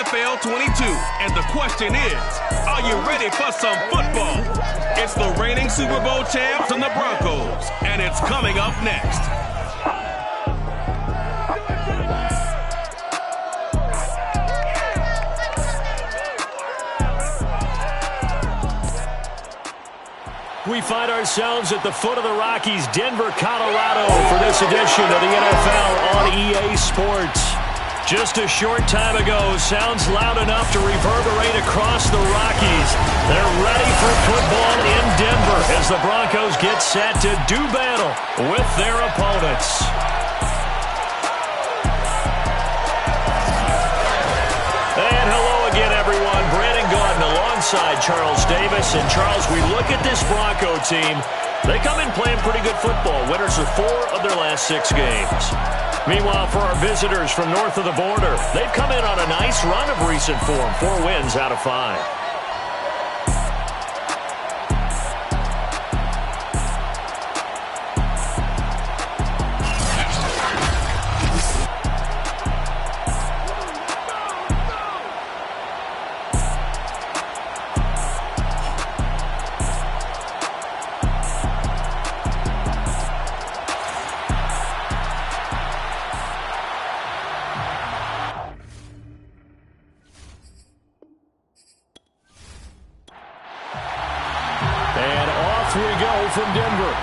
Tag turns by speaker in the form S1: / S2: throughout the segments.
S1: NFL 22. And the question is, are you ready for some football? It's the reigning Super Bowl champs and the Broncos. And it's coming up next.
S2: We find ourselves at the foot of the Rockies, Denver, Colorado, for this edition of the NFL on EA Sports. Just a short time ago, sounds loud enough to reverberate across the Rockies. They're ready for football in Denver as the Broncos get set to do battle with their opponents. And hello again, everyone. Brandon Gaudin alongside Charles Davis. And Charles, we look at this Bronco team. They come in playing pretty good football. Winners of 4 of their last 6 games. Meanwhile, for our visitors from north of the border, they've come in on a nice run of recent form. 4 wins out of 5. From Denver.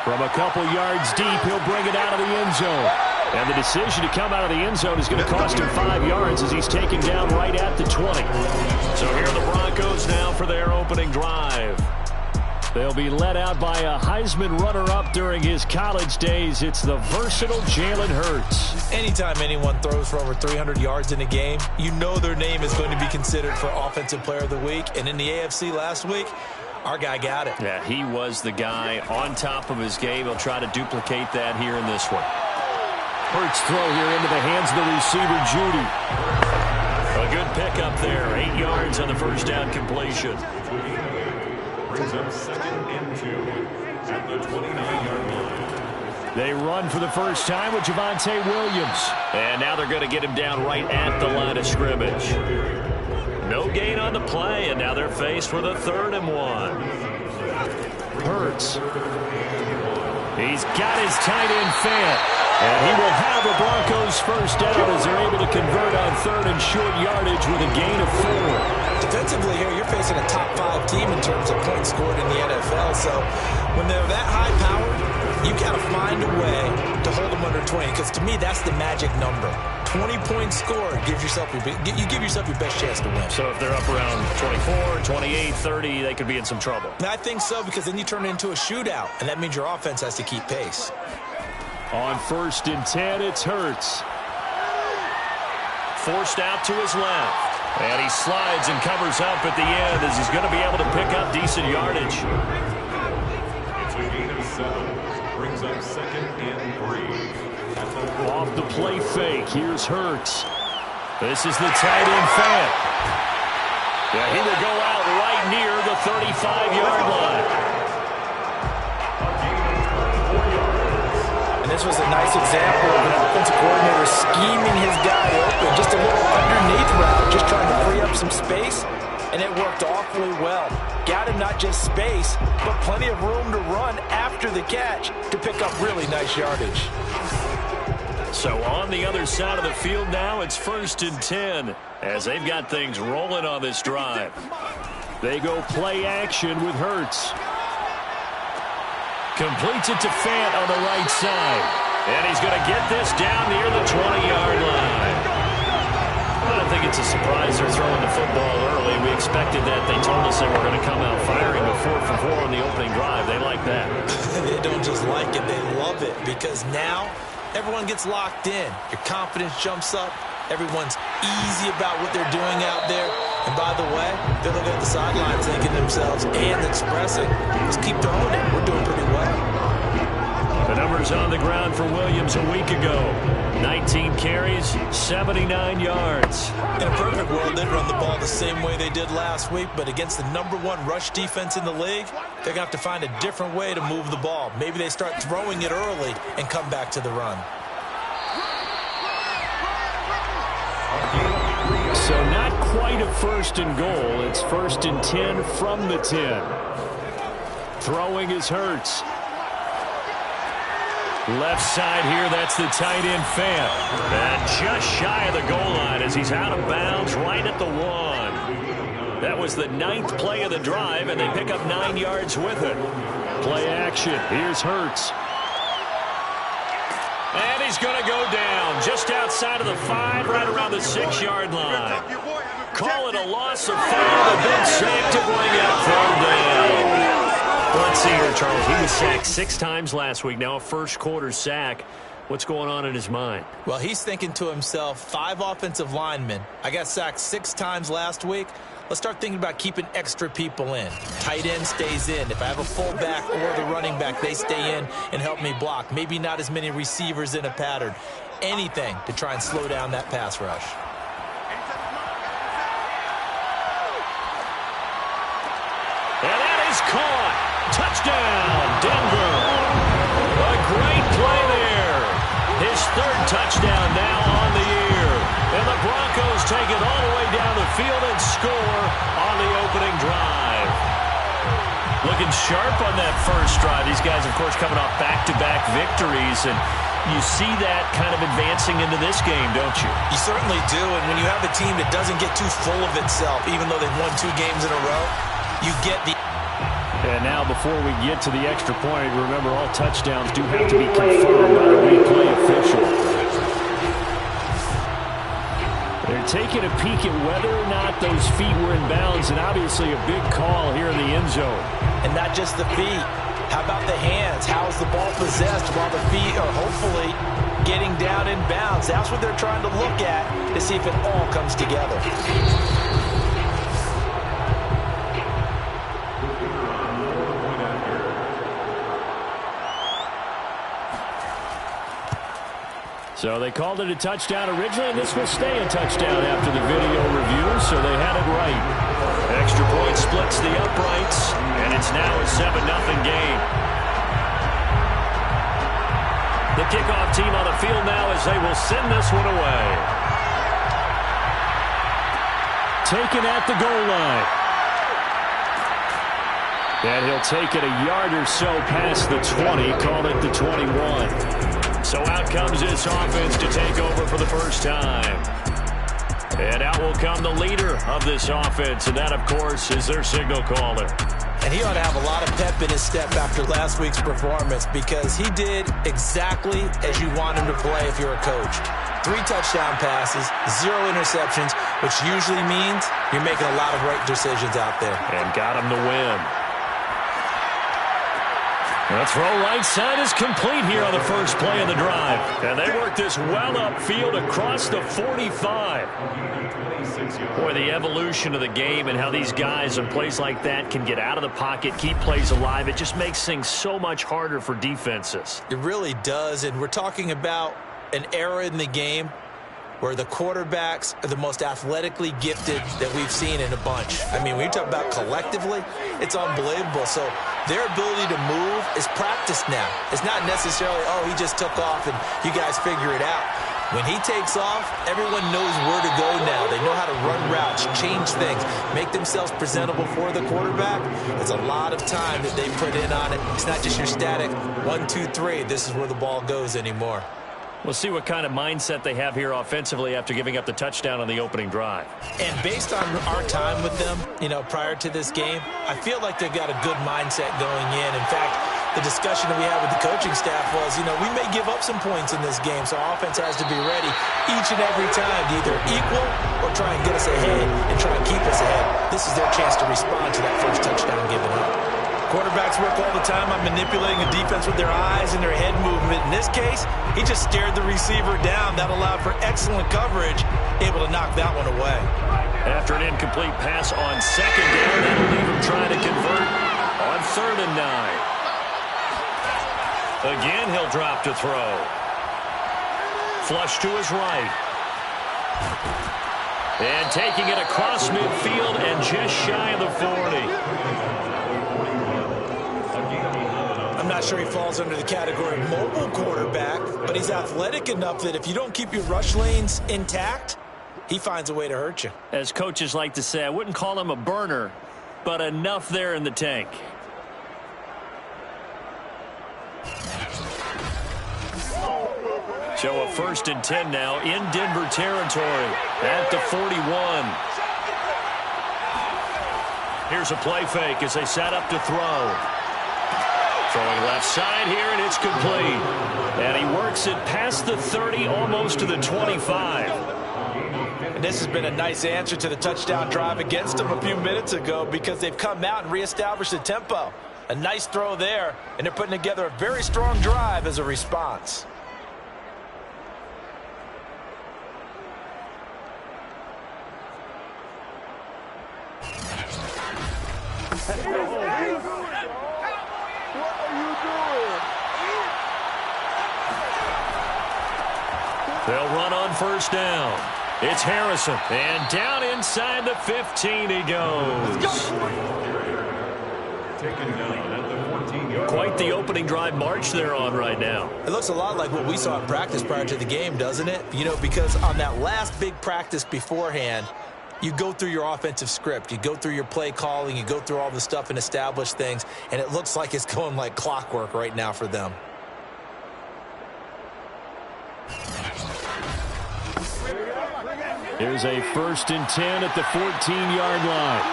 S2: From a couple yards deep, he'll bring it out of the end zone. And the decision to come out of the end zone is going to cost him 5 yards as he's taken down right at the 20. So here are the Broncos now for their opening drive. They'll be led out by a Heisman runner-up during his college days. It's the versatile Jalen Hurts.
S3: Anytime anyone throws for over 300 yards in a game, you know their name is going to be considered for Offensive Player of the Week. And in the AFC last week, our guy got it.
S2: Yeah, he was the guy on top of his game. He'll try to duplicate that here in this one. Hurts throw here into the hands of the receiver, Judy. A good pickup there. 8 yards on the first down completion.
S4: Brings up 2nd and 2 at the 29-yard line.
S2: They run for the first time with Javonte Williams. And now they're going to get him down right at the line of scrimmage. No gain on the play, and now they're faced with a 3rd and 1. Hurts. He's got his tight end Fant. And he will have the Broncos first down as they're able to convert on 3rd and short yardage with a gain of 4.
S3: Defensively here, you're facing a top 5 team in terms of points scored in the NFL. So when they're that high powered, you got to find a way to hold them under 20. Because to me, that's the magic number. 20 points scored, you give yourself your best chance to win.
S2: So if they're up around 24, 28, 30, they could be in some trouble.
S3: And I think so, because then you turn it into a shootout, and that means your offense has to keep pace.
S2: On 1st and 10, it's Hurts. Forced out to his left. And he slides and covers up at the end as he's going to be able to pick up decent yardage.
S4: It's a gain of 7. Brings up 2nd and 3.
S2: Off the play fake, here's Hurts. This is the tight end Fant. Yeah, he will go out right near the 35-yard line.
S3: This was a nice example of an offensive coordinator scheming his guy open. Just a little underneath route, just trying to free up some space, and it worked awfully well. Got him not just space, but plenty of room to run after the catch to pick up really nice yardage.
S2: So on the other side of the field now, it's 1st and 10 as they've got things rolling on this drive. They go play action with Hurts. Completes it to Fant on the right side. And he's going to get this down near the 20-yard line. I don't think it's a surprise they're throwing the football early. We expected that. They told us they were going to come out firing a 4 for 4 on the opening drive. They like that.
S3: They don't just like it. They love it, because now everyone gets locked in. Your confidence jumps up. Everyone's easy about what they're doing out there. And by the way, they're looking at the sidelines thinking themselves and expressing, let's keep throwing it. We're doing pretty well.
S2: The number numbers on the ground for Williams a week ago. 19 carries, 79 yards.
S3: In a perfect world, they'd run the ball the same way they did last week, but against the #1 rush defense in the league, they're going to have to find a different way to move the ball. Maybe they start throwing it early and come back to the run.
S2: So not quite a 1st and goal. It's 1st and 10 from the 10. Throwing is Hurts. Left side here, that's the tight end Fant. And just shy of the goal line as he's out of bounds right at the 1. That was the 9th play of the drive, and they pick up 9 yards with it. Play action. Here's Hurts. And he's going to go down just outside of the 5, right around the 6-yard line. Call it a loss of 5. The big sack to bring out third down. Let's see here, Charles. He was sacked 6 times last week. Now a first-quarter sack. What's going on in his mind?
S3: Well, he's thinking to himself, 5 offensive linemen. I got sacked 6 times last week. Let's start thinking about keeping extra people in. Tight end stays in. If I have a fullback or the running back, they stay in and help me block. Maybe not as many receivers in a pattern. Anything to try and slow down that pass rush.
S2: And that is caught. Touchdown, Denver. A great play there. His 3rd touchdown now on the year. And the Broncos take it all the way down the field and score on the opening drive. Looking sharp on that first drive. These guys, of course, coming off back-to-back victories. And you see that kind of advancing into this game, don't you?
S3: You certainly do. And when you have a team that doesn't get too full of itself, even though they've won 2 games in a row, you get the...
S2: And now before we get to the extra point, remember all touchdowns do have to be confirmed by the replay official. They're taking a peek at whether or not those feet were in bounds, and obviously a big call here in the end zone.
S3: And not just the feet. How about the hands? How is the ball possessed while the feet are hopefully getting down in bounds? That's what they're trying to look at to see if it all comes together.
S2: So they called it a touchdown originally, and this will stay a touchdown after the video review, so they had it right. Extra point splits the uprights, and it's now a 7-0 game. The kickoff team on the field now as they will send this one away. Taken at the goal line. And he'll take it a yard or so past the 20, called it the 21. So out comes this offense to take over for the first time. And out will come the leader of this offense, and that, of course, is their signal caller.
S3: And he ought to have a lot of pep in his step after last week's performance because he did exactly as you want him to play if you're a coach. 3 touchdown passes, 0 interceptions, which usually means you're making a lot of right decisions out there.
S2: And got him to win. The throw right side is complete here on the first play of the drive. And they work this well upfield across the 45. Boy, the evolution of the game and how these guys in plays like that can get out of the pocket, keep plays alive, it just makes things so much harder for defenses.
S3: It really does, and we're talking about an era in the game where the quarterbacks are the most athletically gifted that we've seen in a bunch. I mean, when you talk about collectively, it's unbelievable. So their ability to move is practiced now. It's not necessarily, oh, he just took off and you guys figure it out. When he takes off, everyone knows where to go now. They know how to run routes, change things, make themselves presentable for the quarterback. There's a lot of time that they put in on it. It's not just your static 1, 2, 3. This is where the ball goes anymore.
S2: We'll see what kind of mindset they have here offensively after giving up the touchdown on the opening drive.
S3: And based on our time with them, prior to this game, I feel like they've got a good mindset going in. In fact, the discussion that we had with the coaching staff was, we may give up some points in this game, so our offense has to be ready each and every time to either equal or try and get us ahead and try and keep us ahead. This is their chance to respond to that first touchdown given up. Quarterbacks work all the time on manipulating a defense with their eyes and their head movement. In this case, he just stared the receiver down. That allowed for excellent coverage, able to knock that one away.
S2: After an incomplete pass on second down, that'll leave him trying to convert on 3rd and 9. Again, he'll drop to throw. Flush to his right. And taking it across midfield and just shy of the 40.
S3: I'm not sure he falls under the category of mobile quarterback, but he's athletic enough that if you don't keep your rush lanes intact, he finds a way to hurt you.
S2: As coaches like to say, I wouldn't call him a burner, but enough there in the tank. So a 1st and 10 now in Denver territory at the 41. Here's a play fake as they set up to throw. Throwing left side here, and it's complete. And he works it past the 30, almost to the 25.
S3: And this has been a nice answer to the touchdown drive against them a few minutes ago because they've come out and reestablished the tempo. A nice throw there, and they're putting together a very strong drive as a response.
S2: They'll run on 1st down. It's Harrison. And down inside the 15 he goes. Quite the opening drive march they're on right now.
S3: It looks a lot like what we saw in practice prior to the game, doesn't it? You know, because on that last big practice beforehand, you go through your offensive script. You go through your play calling. You go through all the stuff and establish things. And it looks like it's going like clockwork right now for them.
S2: Here's a 1st and 10 at the 14-yard line.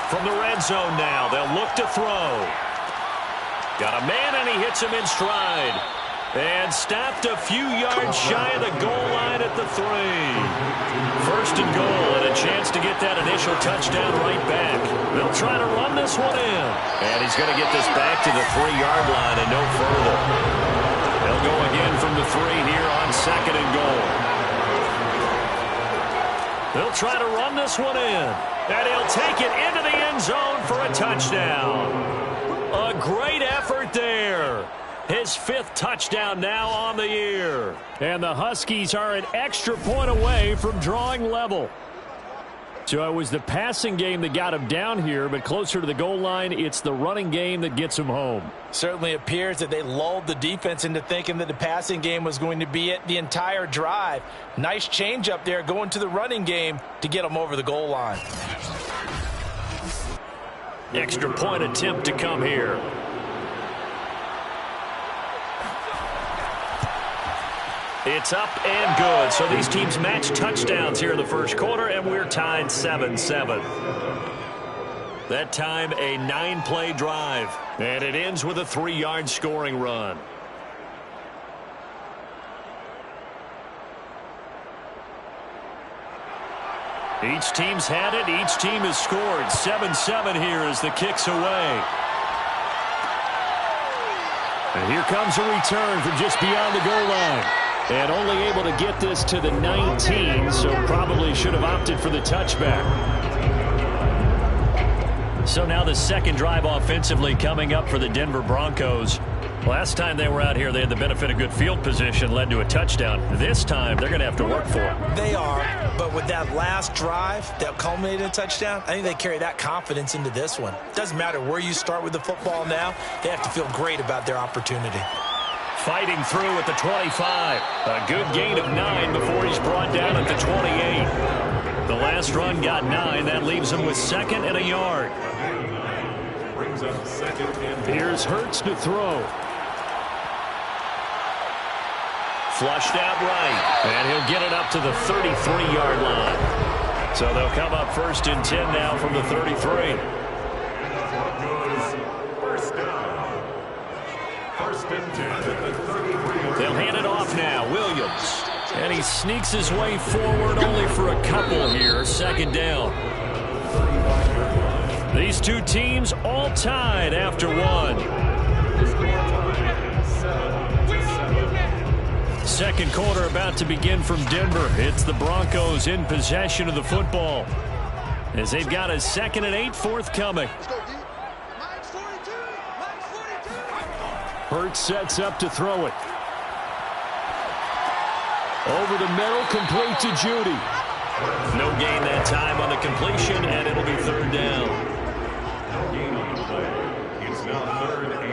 S2: From the red zone now, they'll look to throw. Got a man, and he hits him in stride. And stopped a few yards shy of the goal line at the 3. 1st and goal, and a chance to get that initial touchdown right back. They'll try to run this one in. And he's going to get this back to the 3-yard line and no further. They'll go again from the 3 here on 2nd and goal. They'll try to run this one in. And he'll take it into the end zone for a touchdown. A great effort there. His 5th touchdown now on the year. And the Huskies are an extra point away from drawing level. So it was the passing game that got him down here, but closer to the goal line, it's the running game that gets him home.
S3: Certainly appears that they lulled the defense into thinking that the passing game was going to be it the entire drive. Nice change up there going to the running game to get them over the goal line.
S2: Extra point attempt to come here. It's up and good. So these teams match touchdowns here in the 1st quarter, and we're tied 7-7. That time a 9-play drive, and it ends with a 3-yard scoring run. Each team's had it. Each team has scored. 7-7 here as the kick's away. And here comes a return from just beyond the goal line. And only able to get this to the 19, so probably should have opted for the touchback. So now the 2nd drive offensively coming up for the Denver Broncos. Last time they were out here, they had the benefit of good field position, led to a touchdown. This time, they're going to have to work for it.
S3: They are, but with that last drive that culminated in a touchdown, I think they carry that confidence into this one. Doesn't matter where you start with the football now, they have to feel great about their opportunity.
S2: Fighting through at the 25. A good gain of 9 before he's brought down at the 28. The last run got 9. That leaves him with 2nd and a yard. Here's Hurts to throw. Flushed out right. And he'll get it up to the 33-yard line. So they'll come up 1st and 10 now from the 33. They'll hand it off now. Williams. And he sneaks his way forward only for a couple here. 2nd down. These two teams all tied after 1. 2nd quarter about to begin from Denver. It's the Broncos in possession of the football as they've got a 2nd and 8 forthcoming. Hurts sets up to throw it. Over the middle, complete to Judy. No gain that time on the completion, and it'll be third down.
S4: No gain on the play. It's now 3rd and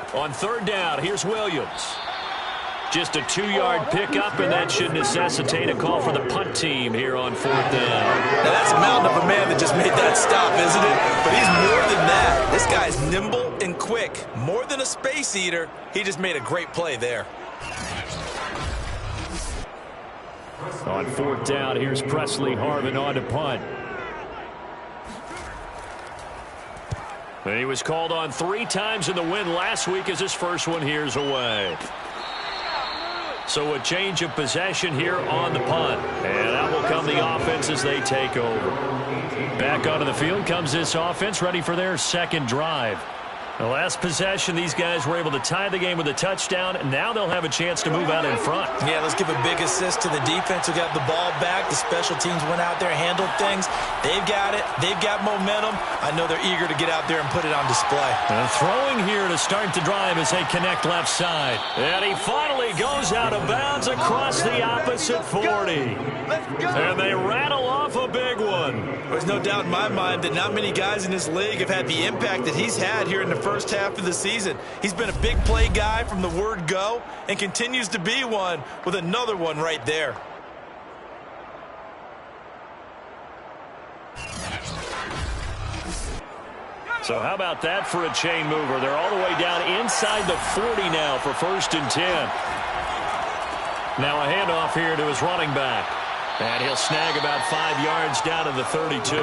S4: 8.
S2: On third down, here's Williams. Just a 2-yard pickup, and that should necessitate a call for the punt team here on 4th down.
S3: Now that's a mountain of a man that just made that stop, isn't it? But he's more than that. This guy's nimble and quick. More than a space eater, he just made a great play there.
S2: On 4th down, here's Presley Harvin on to punt. And he was called on 3 times in the win last week as his first one here's away. So a change of possession here on the punt. And out will come the offense as they take over. Back onto the field comes this offense, ready for their second drive. The last possession, these guys were able to tie the game with a touchdown, and now they'll have a chance to move out in front.
S3: Yeah, let's give a big assist to the defense who got the ball back. The special teams went out there, handled things. They've got it. They've got momentum. I know they're eager to get out there and put it on display.
S2: Throwing here to start the drive as they connect left side. And he finally goes out of bounds across the opposite 40. And they rattle off a big one.
S3: There's no doubt in my mind that not many guys in this league have had the impact that he's had here in the first half of the season. He's been a big play guy from the word go and continues to be one with another one right there.
S2: So how about that for a chain mover? They're all the way down inside the 40 now for 1st and 10. Now a handoff here to his running back. And he'll snag about 5 yards down to the 32.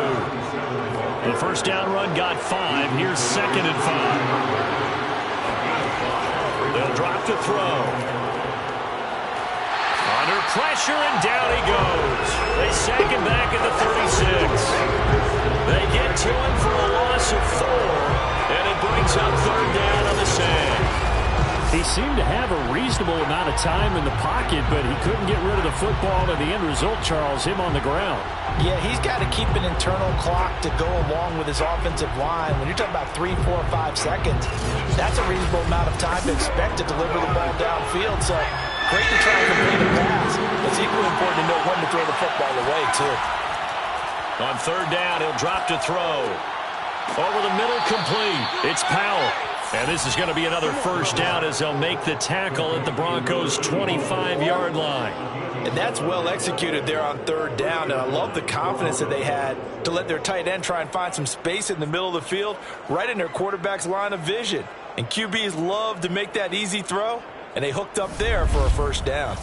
S2: The first down run got 5. Here's 2nd and 5. They'll drop to throw. Under pressure, and down he goes. They sack him back at the 36. They get to him for a loss of 4. And it brings up 3rd down on the sack. He seemed to have a reasonable amount of time in the pocket, but he couldn't get rid of the football, and the end result, Charles, him on the ground.
S3: Yeah, he's got to keep an internal clock to go along with his offensive line. When you're talking about 3, 4, 5 seconds, that's a reasonable amount of time to expect to deliver the ball downfield. So great to try and complete a pass. It's equally important to know when to throw the football away, too.
S2: On 3rd down, he'll drop to throw. Over the middle, complete. It's Powell. And this is going to be another first down as they'll make the tackle at the Broncos' 25-yard line.
S3: And that's well executed there on 3rd down. And I love the confidence that they had to let their tight end try and find some space in the middle of the field, right in their quarterback's line of vision. And QBs love to make that easy throw, and they hooked up there for a first down.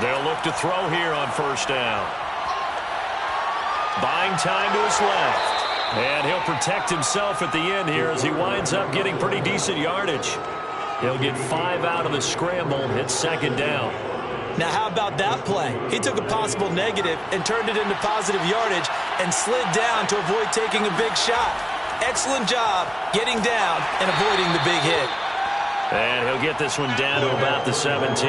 S2: They'll look to throw here on 1st down. Buying time to his left. And he'll protect himself at the end here as he winds up getting pretty decent yardage. He'll get 5 out of the scramble. It's 2nd down.
S3: Now, how about that play? He took a possible negative and turned it into positive yardage and slid down to avoid taking a big shot. Excellent job getting down and avoiding the big hit.
S2: And he'll get this one down to about the 17.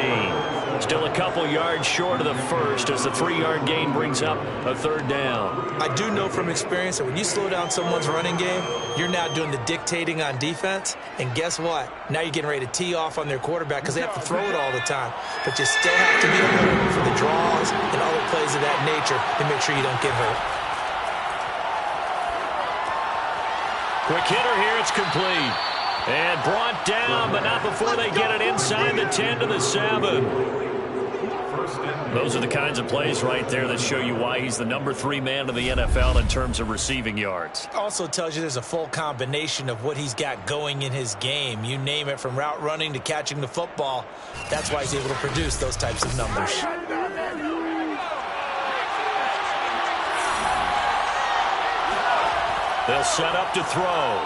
S2: Still a couple yards short of the first as the 3-yard gain brings up a 3rd down.
S3: I do know from experience that when you slow down someone's running game, you're now doing the dictating on defense. And guess what? Now you're getting ready to tee off on their quarterback because they have to throw it all the time. But you still have to be alert for the draws and other plays of that nature to make sure you don't get hurt.
S2: Quick hitter here. It's complete. And brought down, but not before they get it inside the 10 to the 7. Those are the kinds of plays right there that show you why he's the number 3 man in the NFL in terms of receiving yards.
S3: Also tells you there's a full combination of what he's got going in his game. You name it, from route running to catching the football. That's why he's able to produce those types of numbers.
S2: They'll set up to throw.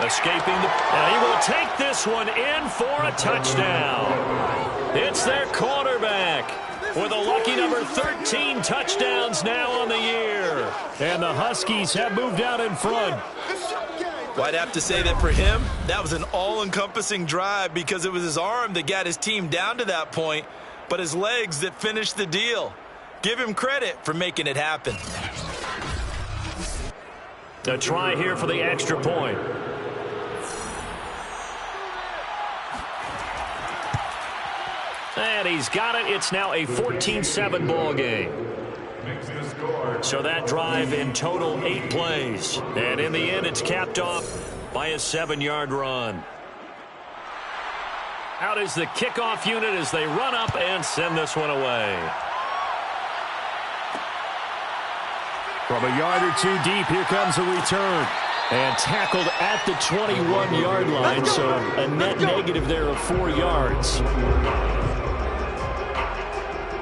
S2: Escaping and he will take this one in for a touchdown. It's their quarterback. with a lucky number 13 touchdowns now on the year.
S5: And the Huskies have moved out in front.
S3: Well, I'd have to say that for him, that was an all-encompassing drive because it was his arm that got his team down to that point, but his legs that finished the deal. Give him credit for making it happen.
S2: A try here for the extra point. And he's got it. It's now a 14-7 ball game. So that drive in total 8 plays. And in the end, it's capped off by a 7-yard run. Out is the kickoff unit as they run up and send this one away.
S5: From a yard or two deep, here comes a return. And tackled at the 21-yard line, so a net negative there of 4 yards.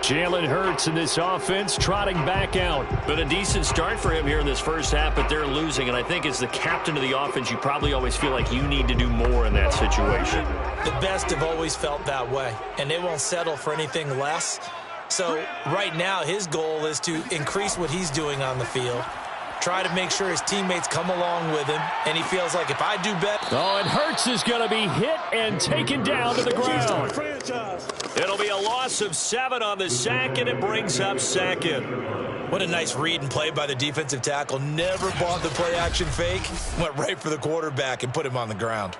S5: Jalen Hurts in this offense trotting back out.
S2: Been a decent start for him here in this first half, but they're losing. And I think as the captain of the offense, you probably always feel like you need to do more in that situation.
S3: The best have always felt that way, and they won't settle for anything less. So right now his goal is to increase what he's doing on the field, try to make sure his teammates come along with him, and he feels like if I do better.
S5: Oh, and Hurts is going to be hit and taken down to the ground.
S2: It'll be a loss of 7 on the sack, and it brings up second.
S3: What a nice read and play by the defensive tackle. Never bought the play-action fake. Went right for the quarterback and put him on the ground.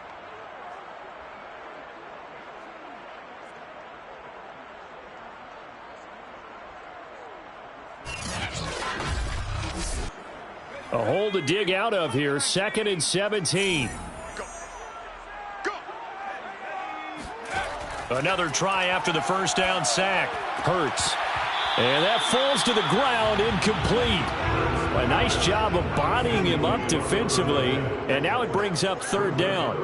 S5: A hole to dig out of here. 2nd and 17.
S2: Another try after the first down sack.
S5: Hurts. And that falls to the ground, incomplete. A nice job of bodying him up defensively. And now it brings up 3rd down.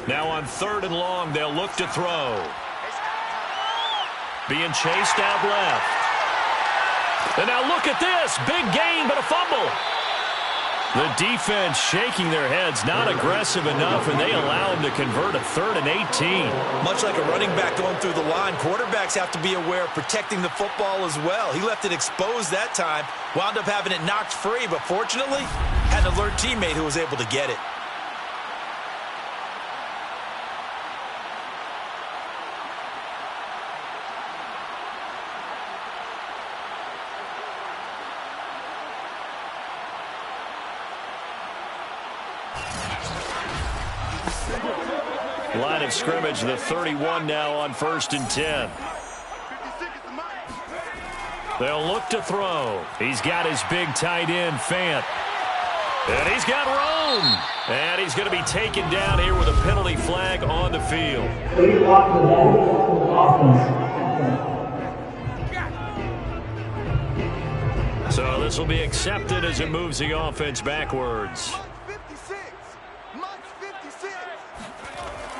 S2: Now on 3rd and long, they'll look to throw. Being chased out left. And now look at this. Big gain, but a fumble.
S5: The defense shaking their heads, not aggressive enough, and they allow him to convert a 3rd and 18.
S3: Much like a running back going through the line, quarterbacks have to be aware of protecting the football as well. He left it exposed that time, wound up having it knocked free, but fortunately, had an alert teammate who was able to get it.
S2: Line of scrimmage, the 31 now on 1st and 10. They'll look to throw.
S5: He's got his big tight end, Fant.
S2: And he's got Rome. And he's going to be taken down here with a penalty flag on the field. So this will be accepted as it moves the offense backwards.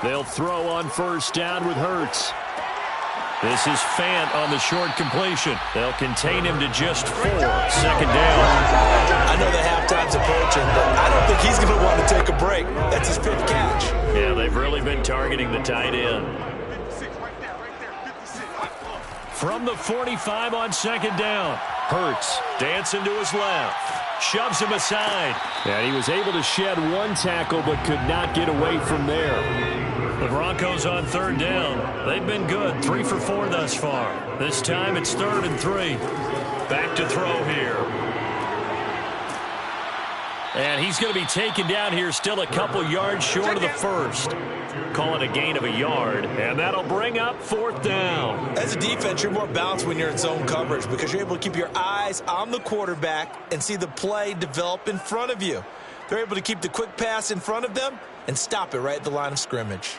S5: They'll throw on 1st down with Hurts. This is Fant on the short completion. They'll contain him to just 4. 2nd down.
S3: I know the halftime's approaching, but I don't think he's going to want to take a break. That's his 5th catch.
S2: Yeah, they've really been targeting the tight end.
S5: From the 45 on 2nd down. Hurts dancing to his left. Shoves him aside. And he was able to shed 1 tackle but could not get away from there.
S2: The Broncos on 3rd down. They've been good. 3 for 4 thus far. This time it's 3rd and 3. Back to throw here.
S5: And he's going to be taken down here still a couple yards short of the 1st.
S2: Call it a gain of a yard, and that'll bring up 4th down.
S3: As a defense, you're more balanced when you're in zone coverage because you're able to keep your eyes on the quarterback and see the play develop in front of you. They're able to keep the quick pass in front of them and stop it right at the line of scrimmage.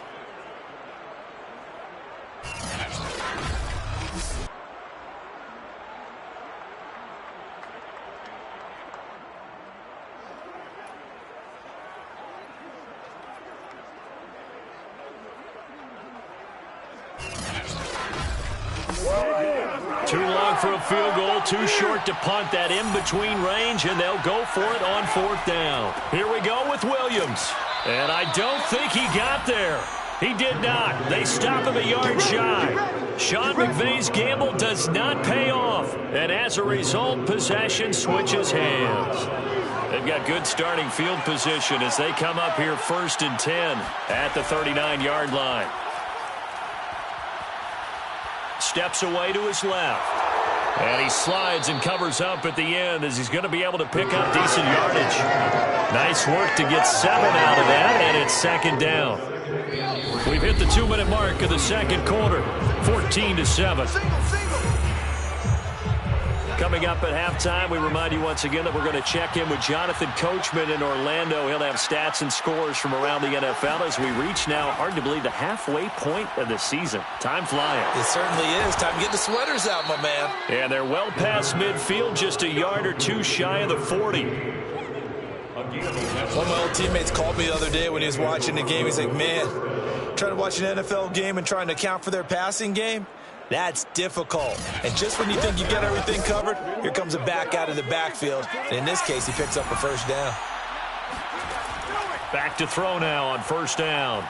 S2: Too long for a field goal, too short to punt. That in-between range, and they'll go for it on 4th down. Here we go with Williams. And I don't think he got there.
S5: He did not. They stop him a yard shy. Sean McVay's gamble does not pay off. And as a result, possession switches hands. They've got good starting field position as they come up here 1st and 10 at the 39-yard line. Steps away to his left. And he slides and covers up at the end as he's going to be able to pick up decent yardage. Nice work to get 7 out of that, and it's 2nd down. We've hit the 2-minute mark of the 2nd quarter, 14-7. Coming up at halftime, we remind you once again that we're going to check in with Jonathan Coachman in Orlando. He'll have stats and scores from around the NFL as we reach now, hard to believe, the halfway point of the season. Time flying.
S3: It certainly is. Time to get the sweaters out, my man.
S5: And they're well past midfield, just a yard or two shy of the 40.
S3: One of my old teammates called me the other day when he was watching the game. He's like, man, trying to watch an NFL game and trying to account for their passing game? That's difficult. And just when you think you get everything covered, here comes a back out of the backfield. And in this case, he picks up a 1st down.
S5: Back to throw now on 1st down.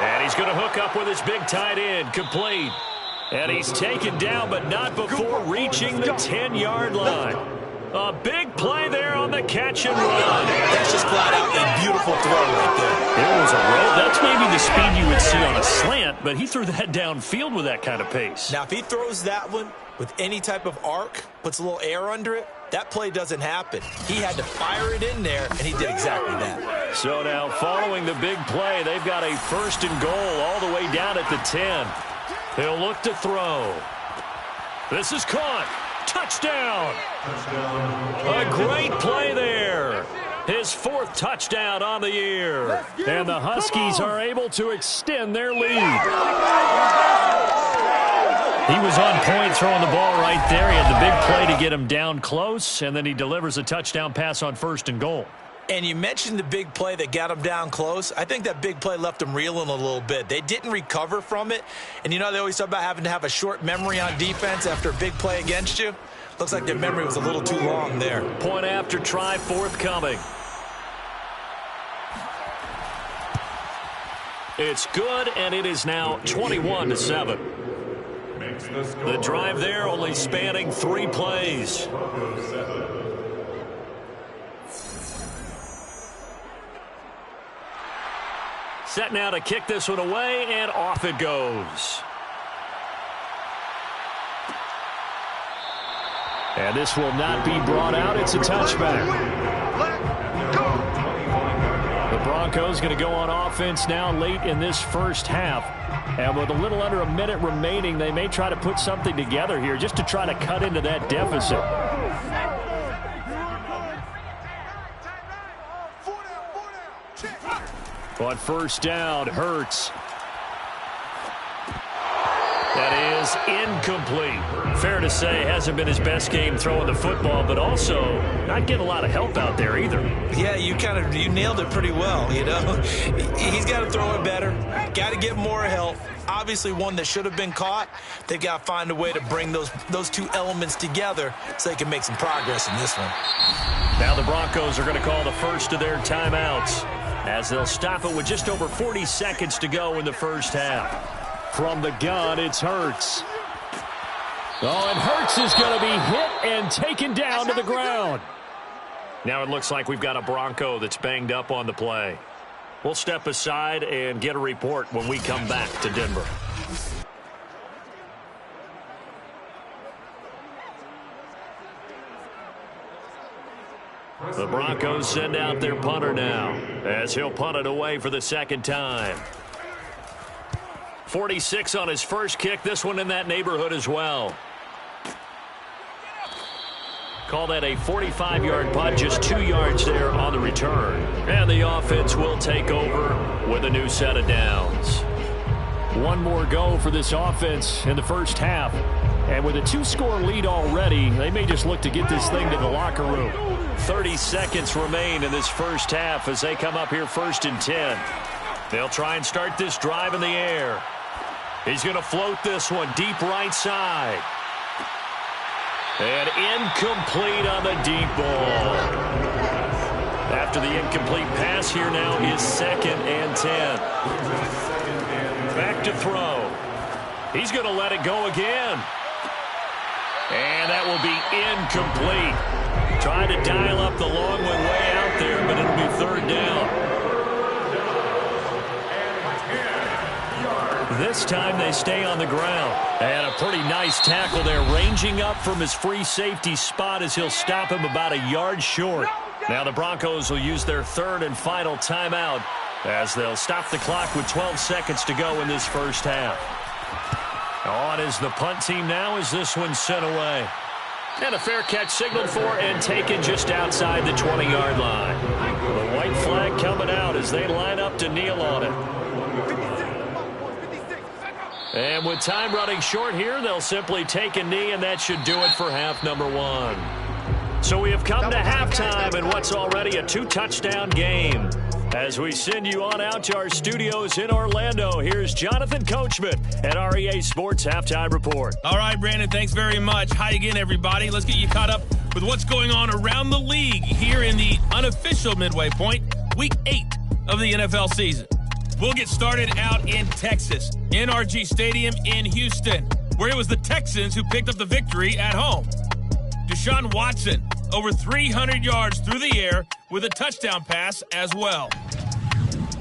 S5: And he's going to hook up with his big tight end, complete. And he's taken down, but not before reaching the 10-yard line. A big play there on the catch and run.
S3: That's just flat out a beautiful throw right there.
S5: It was a roll. That's maybe the speed you would see on a slant, but he threw that downfield with that kind of pace.
S3: Now, if he throws that one with any type of arc, puts a little air under it, that play doesn't happen. He had to fire it in there, and he did exactly that.
S5: So now, following the big play, they've got a 1st and goal all the way down at the 10. He'll look to throw. This is caught. Touchdown. A great play there. His 4th touchdown on the year. And the Huskies are able to extend their lead. He was on point throwing the ball right there. He had the big play to get him down close, and then he delivers a touchdown pass on 1st and goal.
S3: And you mentioned the big play that got him down close. I think that big play left him reeling a little bit. They didn't recover from it. And you know they always talk about having to have a short memory on defense after a big play against you. Looks like their memory was a little too long there.
S5: Point after try forthcoming. It's good, and it is now 21-7. The drive there only spanning 3 plays. Set now to kick this one away, and off it goes. And this will not be brought out. It's a touchback. The Broncos going to go on offense now late in this 1st half. And with a little under a minute remaining, they may try to put something together here just to try to cut into that deficit. On 1st down, Hurts. That is incomplete. Fair to say, hasn't been his best game throwing the football, but also not getting a lot of help out there either.
S3: Yeah, you nailed it pretty well, you know. He's got to throw it better. Got to get more help. Obviously one that should have been caught. They've got to find a way to bring those 2 elements together so they can make some progress in this one.
S5: Now the Broncos are going to call the first of their timeouts as they'll stop it with just over 40 seconds to go in the 1st half. From the gun, it's Hurts. Oh, and Hurts is going to be hit and taken down to the ground. Now it looks like we've got a Bronco that's banged up on the play. We'll step aside and get a report when we come back to Denver. The Broncos send out their punter now as he'll punt it away for the 2nd time. 46 on his first kick. This one in that neighborhood as well. Call that a 45-yard punt, just 2 yards there on the return. And the offense will take over with a new set of downs. One more go for this offense in the 1st half. And with a 2-score lead already, they may just look to get this thing to the locker room. 30 seconds remain in this 1st half as they come up here 1st and 10. They'll try and start this drive in the air. He's going to float this one deep right side. And incomplete on the deep ball. After the incomplete pass, here now is 2nd and 10. Back to throw. He's going to let it go again. And that will be incomplete. Trying to dial up the long one way out there, but it'll be 3rd down. This time they stay on the ground. And a pretty nice tackle there, ranging up from his free safety spot as he'll stop him about a yard short. Now the Broncos will use their 3rd and final timeout as they'll stop the clock with 12 seconds to go in this first half. On is the punt team now as this one's sent away. And a fair catch signaled for and taken just outside the 20-yard line. The white flag coming out as they line up to kneel on it. And with time running short here, they'll simply take a knee, and that should do it for half number 1. So we have come to halftime in what's already a 2-touchdown game. As we send you on out to our studios in Orlando, here's Jonathan Coachman at REA Sports Halftime Report.
S6: All right, Brandon, thanks very much. Hi again, everybody. Let's get you caught up with what's going on around the league here in the unofficial midway point, Week 8 of the NFL season. We'll get started out in Texas, NRG Stadium in Houston, where it was the Texans who picked up the victory at home. Deshaun Watson, over 300 yards through the air with a touchdown pass as well.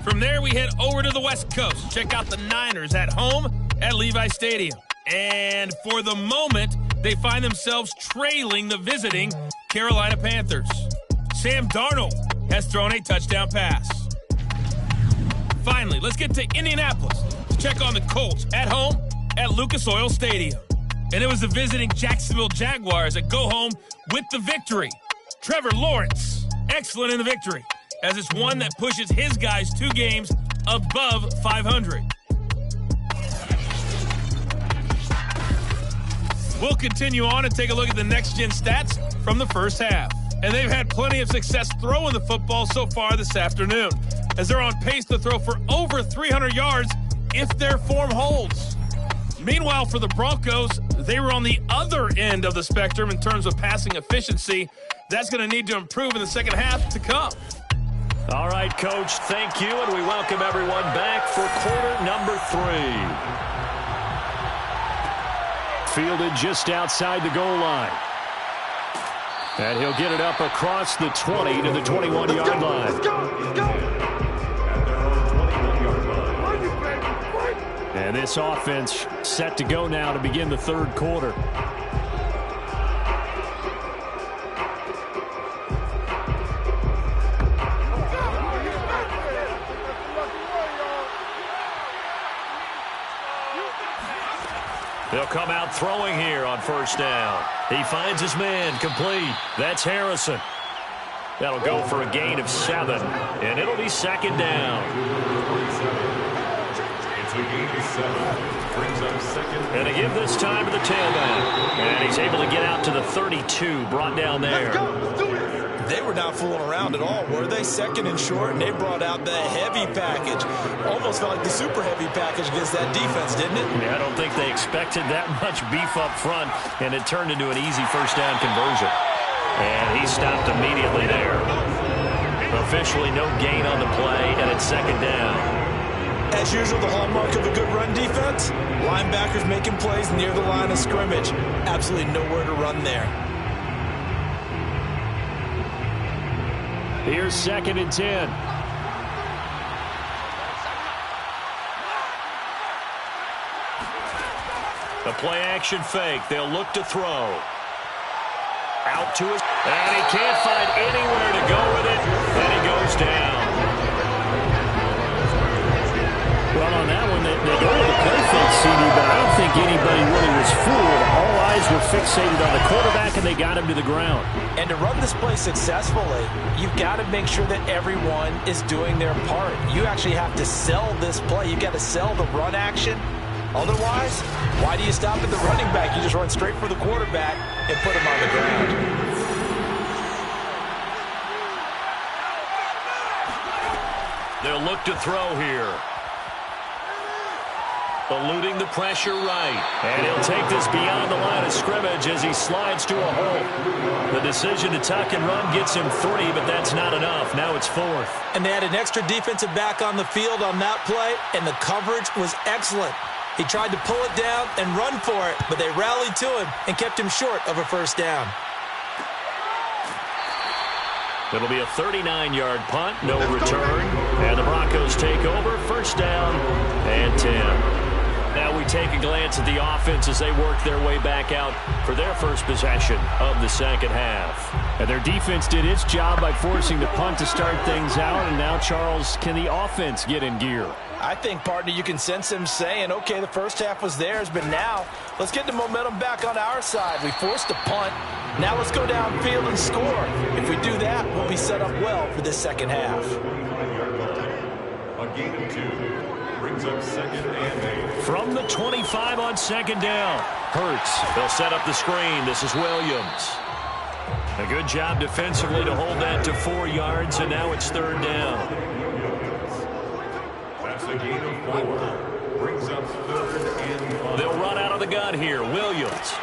S6: From there, we head over to the West Coast. Check out the Niners at home at Levi Stadium. And for the moment, they find themselves trailing the visiting Carolina Panthers. Sam Darnold has thrown a touchdown pass. Finally, let's get to Indianapolis to check on the Colts at home at Lucas Oil Stadium. And it was the visiting Jacksonville Jaguars that go home with the victory. Trevor Lawrence, excellent in the victory, as it's one that pushes his guys 2 games above 500. We'll continue on and take a look at the next-gen stats from the first half. And they've had plenty of success throwing the football so far this afternoon, as they're on pace to throw for over 300 yards if their form holds. Meanwhile, for the Broncos, they were on the other end of the spectrum in terms of passing efficiency. That's going to need to improve in the second half to come.
S5: All right, Coach, thank you, and we welcome everyone back for quarter number 3. Fielded just outside the goal line. And he'll get it up across the 20 to the 21-yard line.
S4: Let's go.
S5: And this offense set to go now to begin the 3rd quarter. They'll come out throwing here on first down. He finds his man complete. That's Harrison. That'll go for a gain of 7, and it'll be 2nd down.
S4: It's a gain of 7. Brings up 2nd.
S5: And to give this time to the tailback. And he's able to get out to the 32, brought down there.
S4: Let's do it.
S3: They were not fooling around at all, were they? 2nd and short, and they brought out the heavy package. Almost felt like the super heavy package against that defense, didn't it?
S5: Yeah, I don't think they expected that much beef up front, and it turned into an easy first down conversion. And he stopped immediately there. Officially no gain on the play, and it's 2nd down.
S3: As usual, the hallmark of a good run defense, linebackers making plays near the line of scrimmage. Absolutely nowhere to run there.
S5: Here's 2nd and 10. The play-action fake. They'll look to throw. Out to his... And he can't find anywhere to go with it. And he goes down. Well, on that one, they go to the play fake, CD, but I don't think anybody really was fooled. All eyes were fixated on the quarterback, and they got him to the ground.
S3: And to run this play successfully, you've got to make sure that everyone is doing their part. You actually have to sell this play. You've got to sell the run action. Otherwise, why do you stop at the running back? You just run straight for the quarterback and put him on the ground. They'll look to throw here.
S2: eluding the pressure right. And he'll take this beyond the line of scrimmage as he slides to a hole. The decision to tuck and run gets him 3, but that's not enough. Now it's 4th.
S3: And they had an extra defensive back on the field on that play, and the coverage was excellent. He tried to pull it down and run for it, but they rallied to him and kept him short of a first down.
S2: It'll be a 39-yard punt, no return. And the Broncos take over, first down and 10. Now we take a glance at the offense as they work their way back out for their first possession of the second half.
S5: And their defense did its job by forcing the punt to start things out. And now, Charles, can the offense get in gear?
S3: I think, partner, you can sense him saying, okay, the first half was theirs, but now let's get the momentum back on our side. We forced a punt. Now let's go downfield and score. If we do that, we'll be set up well for this second half.
S4: A gain of 2 brings up second and 8.
S2: From the 25 on second down, Hurts. They'll set up the screen. This is Williams. A good job defensively to hold that to 4 yards, and now it's third down.
S4: That's a gain of 4. Brings up third and 5.
S2: They'll run out of the gun here. Williams.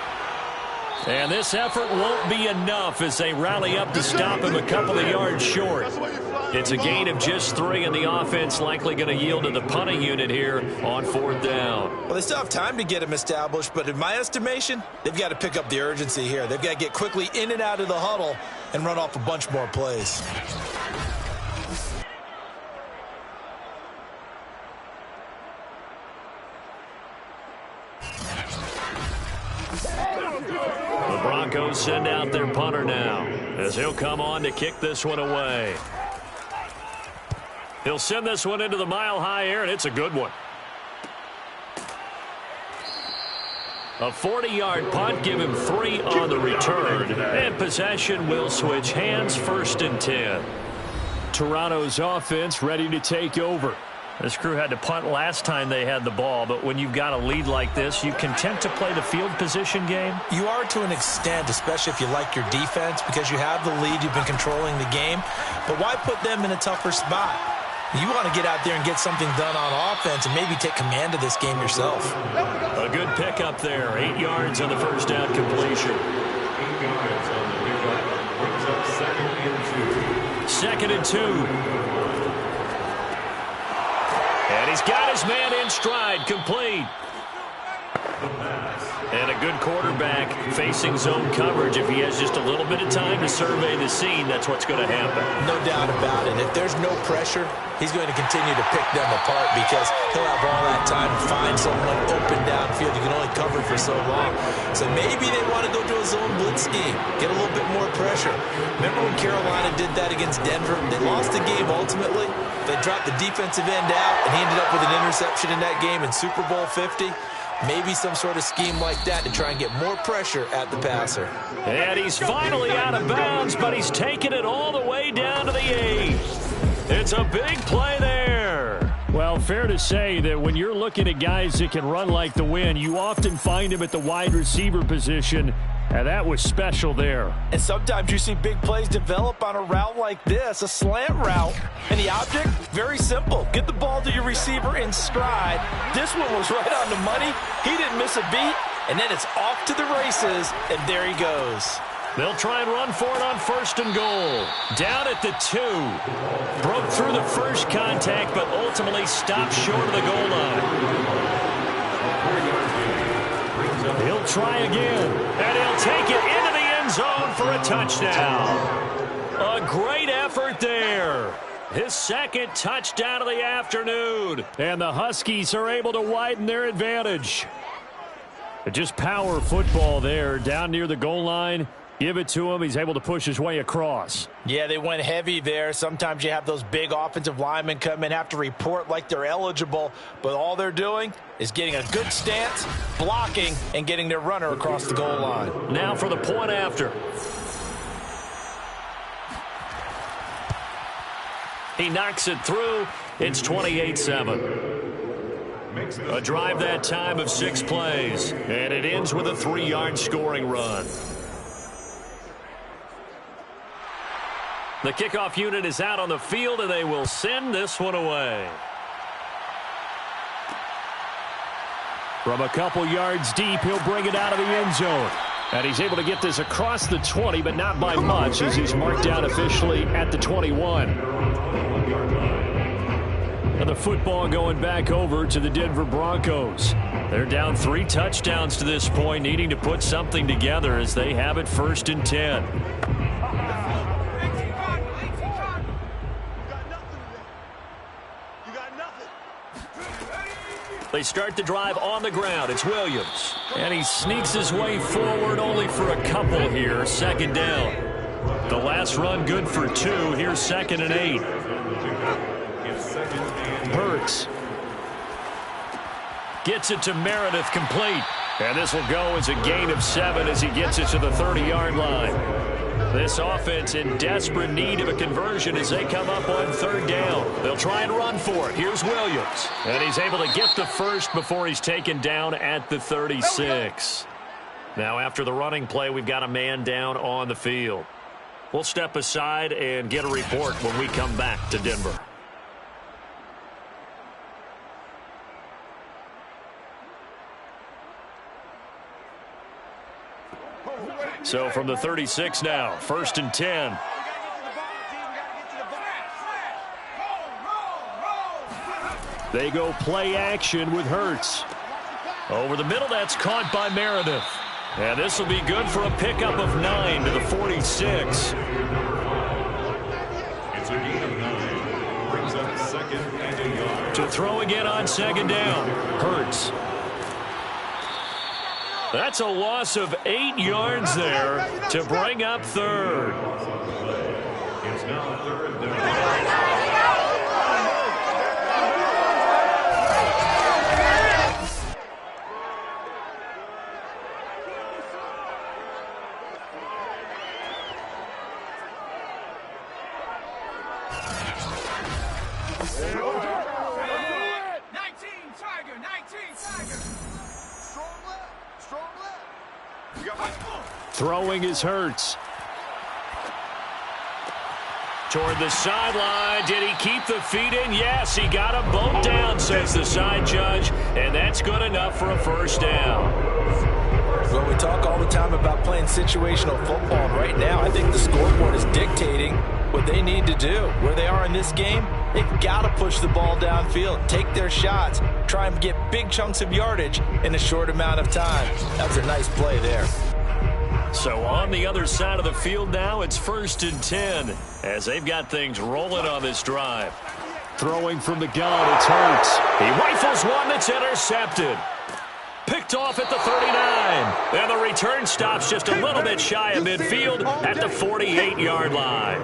S2: And this effort won't be enough as they rally up to stop him a couple of yards short. It's a gain of just 3, and the offense likely going to yield to the punting unit here on fourth down.
S3: Well, they still have time to get him established, but in my estimation, they've got to pick up the urgency here. They've got to get quickly in and out of the huddle and run off a bunch more plays.
S2: The Broncos send out their punter now as he'll come on to kick this one away. He'll send this one into the mile-high air, and it's a good one. A 40-yard punt, give him 3 on the return, and possession will switch hands, first and 10.
S5: Toronto's offense ready to take over.
S2: This crew had to punt last time they had the ball, but when you've got a lead like this, you content to play the field position game?
S3: You are to an extent, especially if you like your defense, because you have the lead, you've been controlling the game. But why put them in a tougher spot? You want to get out there and get something done on offense and maybe take command of this game yourself.
S2: A good pickup there. 8 yards on the first down completion.
S4: 8 yards on the pickup. Brings up second and 2.
S2: Second and 2. And he's got his man in stride, complete. And a good quarterback facing zone coverage. If he has just a little bit of time to survey the scene, that's what's going to happen.
S3: No doubt about it. If there's no pressure, he's going to continue to pick them apart because he'll have all that time to find someone open downfield. You can only cover for so long. So maybe they want to go to a zone blitz scheme, get a little bit more pressure. Remember when Carolina did that against Denver? They lost the game ultimately. They dropped the defensive end out, and he ended up with an interception in that game in Super Bowl 50. Maybe some sort of scheme like that to try and get more pressure at the passer.
S2: And he's finally out of bounds, but he's taken it all the way down to the 8. It's a big play there.
S5: Well, fair to say that when you're looking at guys that can run like the wind, you often find them at the wide receiver position, and that was special there.
S3: And sometimes you see big plays develop on a route like this, a slant route. And the object, very simple. Get the ball to your receiver in stride. This one was right on the money. He didn't miss a beat. And then it's off to the races, and there he goes.
S2: They'll try and run for it on first and goal. Down at the 2. Broke through the first contact, but ultimately stopped short of the goal line. He'll try again, and he'll take it into the end zone for a touchdown. A great effort there. His second touchdown of the afternoon.
S5: And the Huskies are able to widen their advantage. Just power football there down near the goal line. Give it to him. He's able to push his way across.
S3: Yeah, they went heavy there. Sometimes you have those big offensive linemen come in, have to report like they're eligible, but all they're doing is getting a good stance, blocking, and getting their runner across the goal line.
S2: Now for the point after. He knocks it through. It's 28-7. A drive that time of 6 plays, and it ends with a 3-yard scoring run. The kickoff unit is out on the field, and they will send this one away.
S5: From a couple yards deep, he'll bring it out of the end zone. And he's able to get this across the 20, but not by much, as he's marked down officially at the 21. And the football going back over to the Denver Broncos. They're down 3 touchdowns to this point, needing to put something together as they have it 1st and 10. They start the drive on the ground. It's Williams. And he sneaks his way forward only for a couple here. 2nd down. The last run good for 2. Here's 2nd and 8. Hurts. Gets it to Meredith, complete. And this will go as a gain of 7 as he gets it to the 30-yard line. This offense in desperate need of a conversion as they come up on 3rd down. They'll try and run for it. Here's Williams. And he's able to get the first before he's taken down at the 36. Now after the running play, we've got a man down on the field. We'll step aside and get a report when we come back to Denver. So from the 36 now, 1st and 10. They go play action with Hurts. Over the middle, that's caught by Meredith. And this will be good for a pickup of 9 to the 46.
S4: It's a gain of 9. Brings up 2nd and a yard.
S5: To throw again on 2nd down. Hurts. That's a loss of 8 yards there to bring up 3rd.
S4: It's now 3rd down.
S5: Throwing is Hurts. Toward the sideline. Did he keep the feet in? Yes, he got them both down, says the side judge. And that's good enough for a 1st down.
S3: Well, we talk all the time about playing situational football. And right now, I think the scoreboard is dictating what they need to do. Where they are in this game, they've got to push the ball downfield, take their shots, try and get big chunks of yardage in a short amount of time. That was a nice play there.
S5: So on the other side of the field now, it's 1st and 10 as they've got things rolling on this drive. Throwing from the gun, it's Hurts. He rifles one that's intercepted. Picked off at the 39. And the return stops just a little bit shy of midfield at the 48-yard line.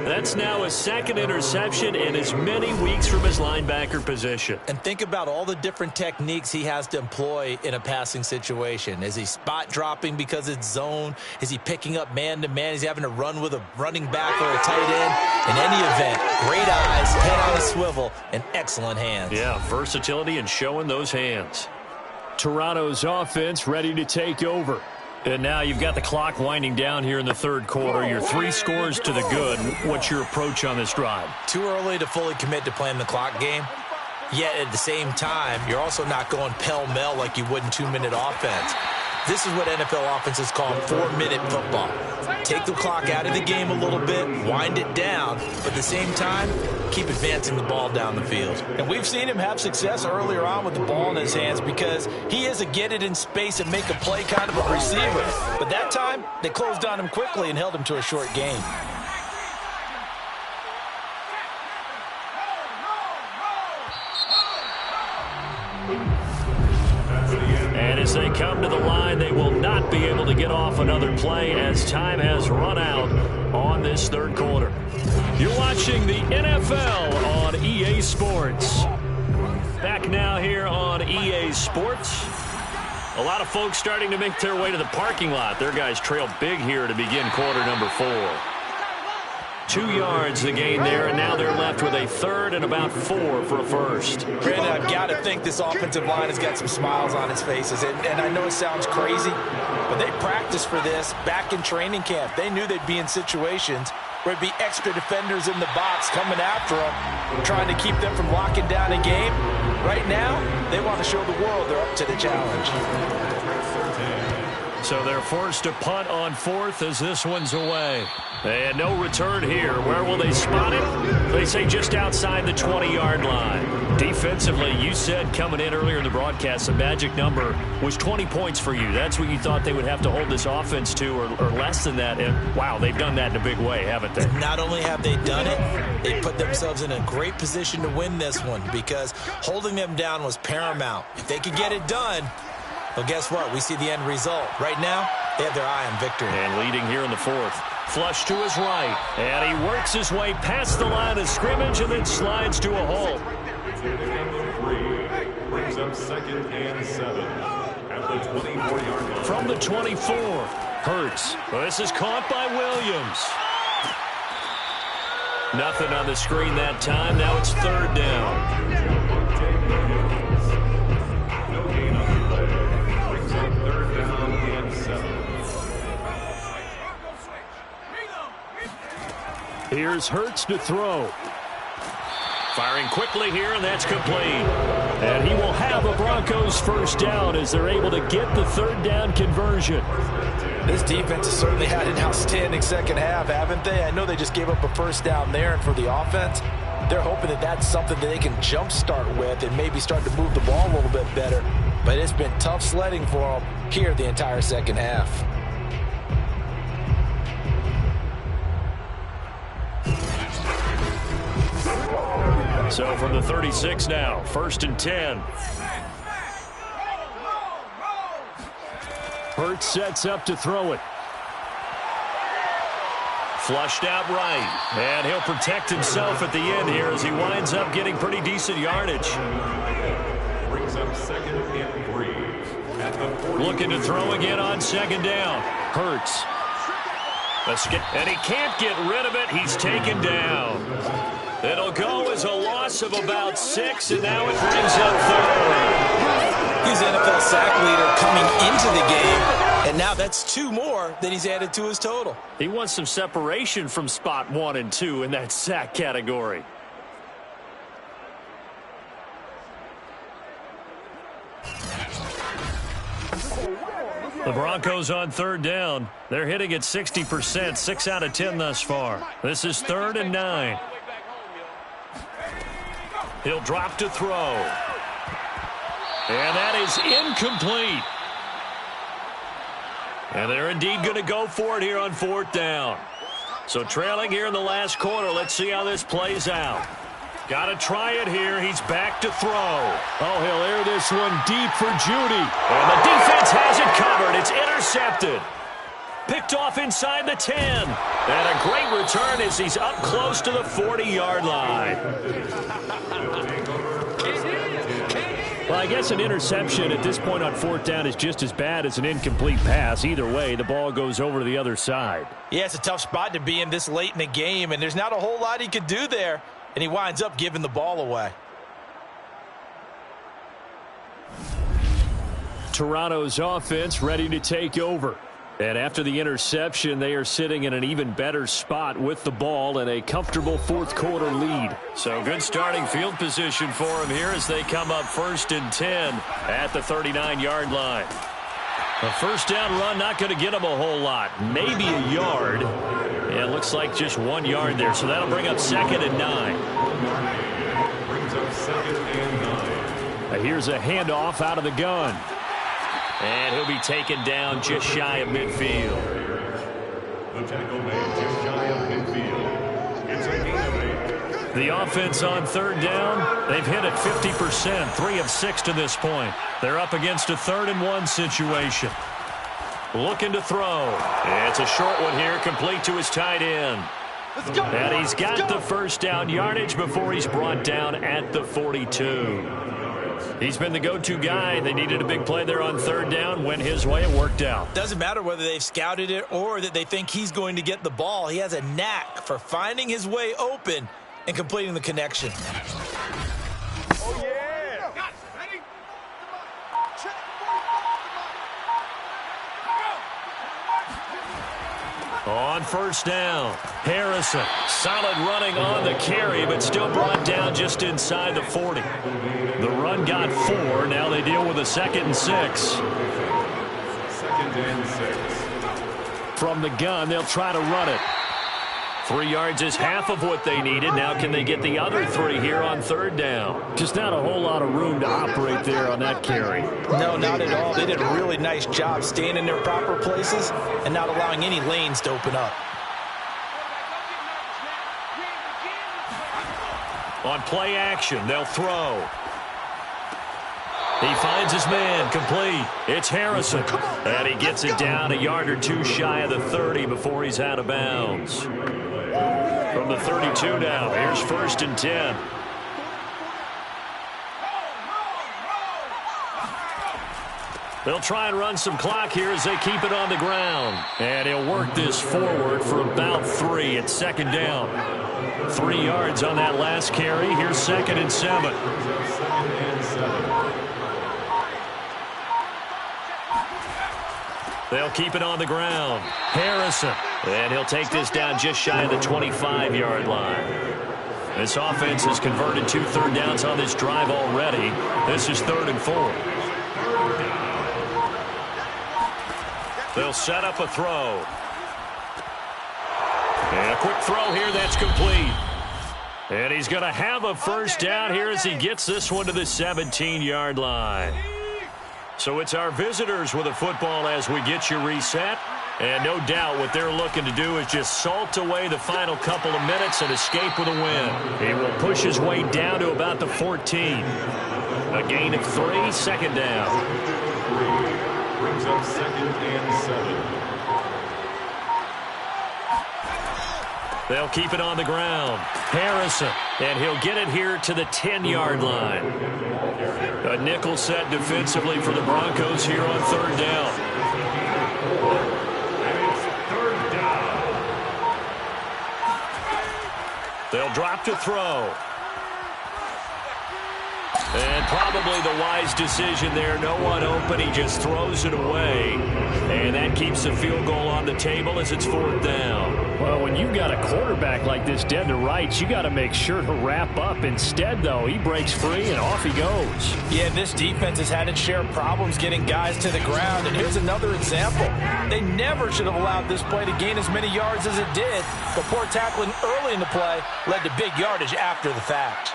S5: That's now his 2nd interception in as many weeks from his linebacker position.
S3: And think about all the different techniques he has to employ in a passing situation. Is he spot dropping because it's zone? Is he picking up man-to-man? Is he having to run with a running back or a tight end? In any event, great eyes, head on a swivel, and excellent hands.
S5: Yeah, versatility and showing those hands. Toronto's offense ready to take over. And now you've got the clock winding down here in the 3rd quarter. Your 3 scores to the good. What's your approach on this drive?
S3: Too early to fully commit to playing the clock game. Yet at the same time, you're also not going pell-mell like you would in 2-minute offense. This is what NFL offenses call 4-minute football. Take the clock out of the game a little bit, wind it down, but at the same time, keep advancing the ball down the field. And we've seen him have success earlier on with the ball in his hands because he is a get it in space and make a play kind of a receiver. But that time, they closed on him quickly and held him to a short gain.
S5: And as they come to the line, they will not be able to get off another play as time has run out on this 3rd quarter. You're watching the NFL on EA Sports. Back now here on EA Sports. A lot of folks starting to make their way to the parking lot. Their guys trail big here to begin quarter number 4. 2 yards the gain there, and now they're left with a 3rd and about 4 for a 1st.
S3: Brandon, I've got to think this offensive line has got some smiles on its faces. And I know it sounds crazy, but they practiced for this back in training camp. They knew they'd be in situations there'd be extra defenders in the box coming after them, trying to keep them from locking down a game. Right now, they want to show the world they're up to the challenge.
S5: So they're forced to punt on fourth as this one's away. And no return here. Where will they spot it? They say just outside the 20-yard line. Defensively, you said coming in earlier in the broadcast, the magic number was 20 points for you. That's what you thought they would have to hold this offense to, or less than that. And, wow, they've done that in a big way, haven't they?
S3: Not only have they done it, they put themselves in a great position to win this one because holding them down was paramount. If they could get it done, well, guess what? We see the end result. Right now, they have their eye on victory.
S5: And leading here in the fourth. Flush to his right. And he works his way past the line of scrimmage and then slides to a halt.
S4: Brings up 2nd and 7 at the 24-yard line.
S5: From the 24, Hurts. Well, this is caught by Williams. Nothing on the screen that time. Now it's 3rd down.
S4: No gain on the play. Brings up 3rd down and 7.
S5: Here's Hurts to throw. Firing quickly here, and that's complete. And he will have a Broncos first down as they're able to get the 3rd down conversion.
S3: This defense has certainly had an outstanding second half, haven't they? I know they just gave up a first down there, and for the offense, they're hoping that that's something that they can jumpstart with and maybe start to move the ball a little bit better. But it's been tough sledding for them here the entire second half.
S5: So from the 36 now, 1st and 10. Hurts sets up to throw it. Flushed out right. And he'll protect himself at the end here as he winds up getting pretty decent yardage.
S4: Brings up 2nd and 3 at the 40.
S5: Looking to throw again on 2nd down. Hurts. And he can't get rid of it. He's taken down. It'll go as a loss of about 6, and now it brings up 3rd.
S3: He's NFL sack leader coming into the game, and now that's 2 more that he's added to his total.
S5: He wants some separation from spot 1 and 2 in that sack category. The Broncos on 3rd down. They're hitting at 60%, 6 out of 10 thus far. This is 3rd and 9. He'll drop to throw. And that is incomplete. And they're indeed going to go for it here on 4th down. So trailing here in the last quarter. Let's see how this plays out. Got to try it here. He's back to throw. Oh, he'll air this one deep for Judy. And the defense has it covered. It's intercepted. Picked off inside the 10. And a great return as he's up close to the 40-yard line. Well, I guess an interception at this point on 4th down is just as bad as an incomplete pass. Either way, the ball goes over to the other side.
S3: Yeah, it's a tough spot to be in this late in the game, and there's not a whole lot he could do there. And he winds up giving the ball away.
S5: Toronto's offense ready to take over. And after the interception, they are sitting in an even better spot with the ball and a comfortable 4th quarter lead. So good starting field position for them here as they come up 1st and 10 at the 39-yard line. A first down run not going to get them a whole lot. Maybe a yard. Yeah, it looks like just 1 yard there. So that'll bring up 2nd and 9.
S4: Brings up 2nd and 9.
S5: Here's a handoff out of the gun. And he'll be taken down just shy of midfield.
S4: The tackle made just shy of midfield. It's a gain of 8.
S5: The offense on 3rd down, they've hit it 50%, 3 of 6 to this point. They're up against a 3rd and 1 situation. Looking to throw. It's a short one here, complete to his tight end. And he's got the first down yardage before he's brought down at the 42. He's been the go-to guy. They needed a big play there on 3rd down. Went his way. It worked out.
S3: Doesn't matter whether they've scouted it or that they think he's going to get the ball. He has a knack for finding his way open and completing the connection.
S7: Oh, yeah.
S5: On first down, Harrison. Solid running on the carry, but still brought down just inside the 40. The run got 4. Now they deal with a 2nd and 6.
S4: 2nd and 6.
S5: From the gun, they'll try to run it. 3 yards is half of what they needed. Now can they get the other 3 here on 3rd down? Just not a whole lot of room to operate there on that carry.
S3: No, not at all. They did a really nice job staying in their proper places and not allowing any lanes to open up.
S5: On play action, they'll throw. He finds his man, complete. It's Harrison. And he gets it down a yard or 2 shy of the 30 before he's out of bounds. From the 32 now, here's 1st and 10. They'll try and run some clock here as they keep it on the ground. And he'll work this forward for about 3 at 2nd down. 3 yards on that last carry. Here's 2nd and 7.
S4: 2nd and 7.
S5: They'll keep it on the ground. Harrison. And he'll take this down just shy of the 25-yard line. This offense has converted 2 third downs on this drive already. This is 3rd and 4. They'll set up a throw. And a quick throw here that's complete. And he's going to have a 1st down here as he gets this one to the 17-yard line. So it's our visitors with a football as we get you reset. And no doubt what they're looking to do is just salt away the final couple of minutes and escape with a win. He will push his way down to about the 14. A gain of 3, 2nd down.
S4: Brings up 2nd and 7.
S5: They'll keep it on the ground. Harrison, and he'll get it here to the 10-yard line. A nickel set defensively for the Broncos here on 3rd down.
S4: And it's 3rd down.
S5: They'll drop to throw. And probably the wise decision there. No one open. He just throws it away. And that keeps the field goal on the table as it's 4th down. Well, when you've got a quarterback like this dead to rights, you got to make sure to wrap up. Instead, though, he breaks free and off he goes.
S3: Yeah, this defense has had its share of problems getting guys to the ground. And here's another example. They never should have allowed this play to gain as many yards as it did. But poor tackling early in the play led to big yardage after the fact.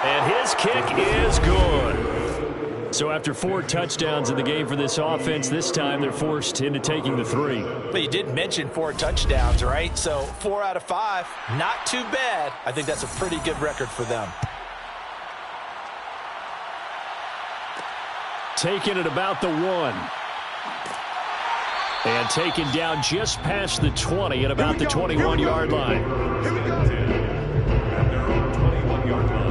S5: And his kick is good. So after 4 touchdowns in the game for this offense, this time they're forced into taking the 3.
S3: But you did mention 4 touchdowns, right? So 4 out of 5, not too bad. I think that's a pretty good record for them.
S5: Taken at about the 1. And taken down just past the 20 at about the 21-yard line.
S4: Here we go. At their own 21-yard line.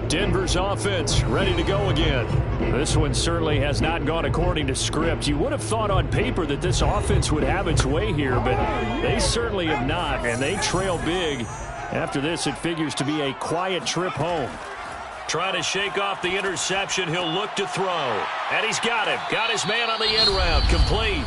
S5: Denver's offense ready to go again. This one certainly has not gone according to script. You would have thought on paper that this offense would have its way here, but they certainly have not, and they trail big. After this, it figures to be a quiet trip home. Trying to shake off the interception. He'll look to throw. And he's got him. Got his man on the end route. Complete.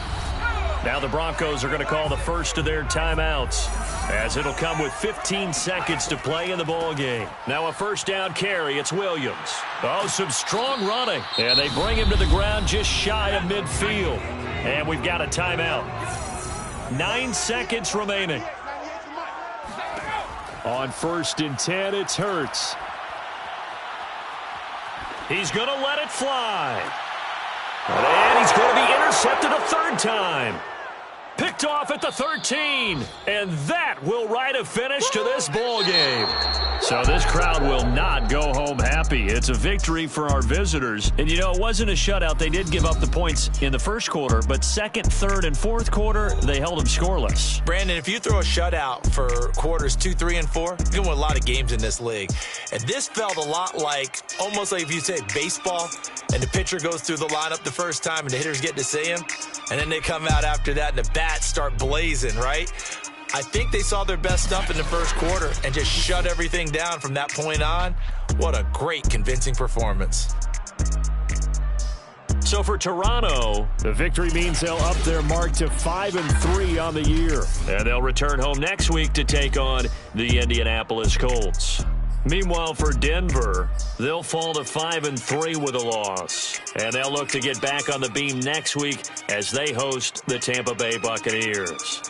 S5: Now the Broncos are going to call the first of their timeouts, as it'll come with 15 seconds to play in the ball game. Now a 1st down carry. It's Williams. Oh, some strong running. And they bring him to the ground just shy of midfield. And we've got a timeout. 9 seconds remaining. On 1st and 10, it's Hurts. He's going to let it fly. And he's going to be intercepted a 3rd time. Picked off at the 13. And that will write a finish to this ball game. So this crowd will not go home happy. It's a victory for our visitors. And, you know, it wasn't a shutout. They did give up the points in the 1st quarter. But 2nd, 3rd, and 4th quarter, they held them scoreless.
S3: Brandon, if you throw a shutout for quarters 2, 3, and 4, you're going to win a lot of games in this league. And this felt a lot like, almost like if you say baseball, and the pitcher goes through the lineup the first time and the hitters get to see him, and then they come out after that and the bats start blazing, right? I think they saw their best stuff in the 1st quarter and just shut everything down from that point on. What a great, convincing performance.
S2: So for Toronto,
S5: the victory means they'll up their mark to 5-3 on the year.
S2: And they'll return home next week to take on the Indianapolis Colts. Meanwhile, for Denver, they'll fall to 5-3 with a loss. And they'll look to get back on the beam next week as they host the Tampa Bay Buccaneers.